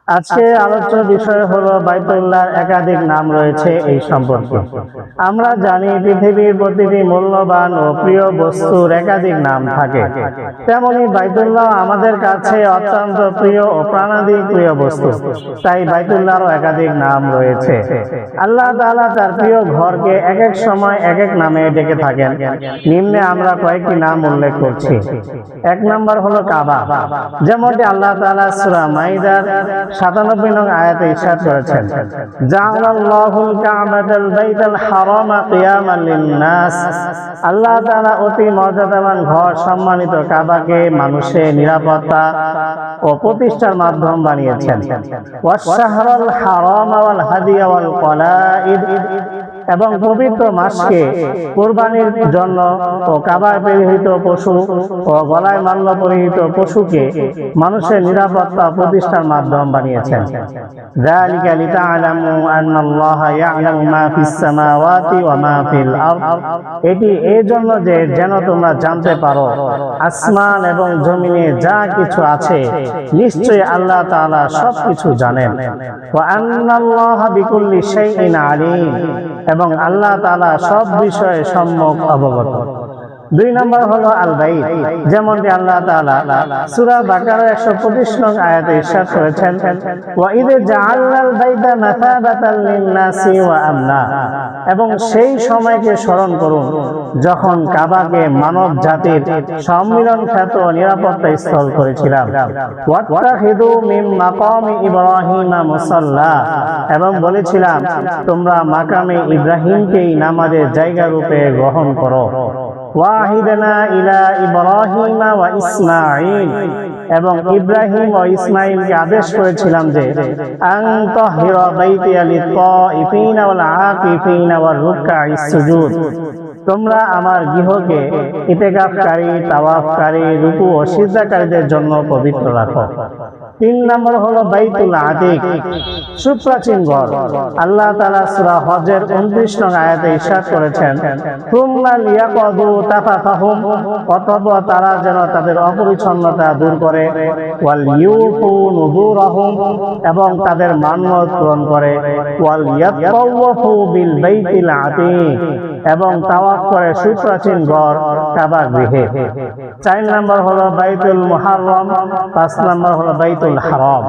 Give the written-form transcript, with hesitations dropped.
আজকে আলোচ্য বিষয় হলো বাইতুল্লাহর একাধিক নাম রয়েছে এই সম্পর্কে। আমরা জানি পৃথিবীর প্রতিটি মূল্যবান ও প্রিয় বস্তুর একাধিক নাম থাকে, তেমনি বাইতুল্লাহ আমাদের কাছে অত্যন্ত প্রিয় ও প্রাণাধিক প্রিয় বস্তু, তাই বাইতুল্লাহরও একাধিক নাম রয়েছে। আল্লাহ তাআলা তার প্রিয় ঘরকে এক এক সময় এক এক নামে ডেকে থাকেন। নিম্নে আমরা কয়েকটি নাম উল্লেখ করছি। এক নম্বর হলো কাবা, যেমনটি আল্লাহ তাআলা সূরা মাইদার 97 নং আয়াতে ইরশাদ করেছেন, জাআলাল্লাহুল কাবাতাল বাইতাল হারামা কিয়ামান লিন-নাস। আল্লাহ তাআলা অতি মর্যাদাবান ঘর সম্মানিত কাবাকে মানুষের নিরাপত্তা ও প্রতিষ্ঠার মাধ্যম বানিয়েছেন। ওয়াশ-শাহরাল হারামা ওয়াল হাদিয়া ওয়াল কলাইদ, এবং পবিত্র মাসকে কুরবানির জন্য ও কাবায় পরিহিত পশু ও গলায় মাল্য পরিহিত পশুকে মানুষের নিরাপত্তা প্রতিষ্ঠার মাধ্যম বানিয়েছেন। যালিকা লিতা'লামু আন্নাল্লাহা ইয়া'লামু মা ফিস সামাওয়াতি ওয়া মা ফিল আরদ। এটি এই জন্য যে যেন তোমরা জানতে পারো আসমান এবং জমিনে যা কিছু আছে নিশ্চয়ই আল্লাহ তাআলা সবকিছু জানেন। ওয়া আন্নাল্লাহা বিকুল্লি শাইইন আলীম, এবং আল্লাহ তাআলা সব বিষয়ে সম্যক অবগত। দুই নম্বর হলো আল বাইত, যেমনটি আল্লাহ তাআলা সূরা বাকারা 125 নং আয়াতে ইরশাদ করেছেন, ওয়া ইয জাআলনাল বাইতা মাসাবাতাল লিন-নাসি ওয়া আমনা, এবং সেই সময়কে স্মরণ করুন যখন কাবাকে মানব জাতির সম্মিলন খ্যাত নিরাপত্তা স্থল করেছিলাম। ওয়াত্তাখিযু মিন মাকামি ইব্রাহিমা মুসাল্লা, এবং বলেছিলাম তোমরা মাকামে ইব্রাহিমকেই নামাজের জায়গা রূপে গ্রহণ করো। ওয়াহিদনা ইলা ইব্রাহিমা ওয়া ইসমাঈল, এবং ইব্রাহিম ও ইসমাঈলকে আদেশ করেছিলাম যে আন তাহিরা বাইতিয়া লিত-তাইফিনা ওয়াল আকিফিনা ওয়ার রুকআইস সুজুদ, তোমরা আমার গৃহকে ইতিকাফকারী, তাওয়াফকারী, রুকু ও সিজদাকারীদের জন্য পবিত্র রাখো। তিন নম্বর হলো বাইতুল আতিক, সুপ্রাচীন ঘর। আল্লাহ তাআলা সূরা হজের 29 নং আয়াতে ইরশাদ করেছেন, সুম্মা লিয়াকযু তাফাফাহুম, অতঃপর তারা যেন তাদের অপরিচ্ছন্নতা দূর করে, ওয়াল ইউফু নুযুরাহুম, এবং তাদের মান্যত পূরণ করে, ওয়াল ইয়াতাওয়াফু বিল বাইতিল আতিক, এবং তাওয়াফ করে সুপ্রাচীন ঘর কাবা গৃহে। 4 নম্বর হলো বাইতুল মুহাররম, 5 নম্বর হলো বাইতুল হারাম।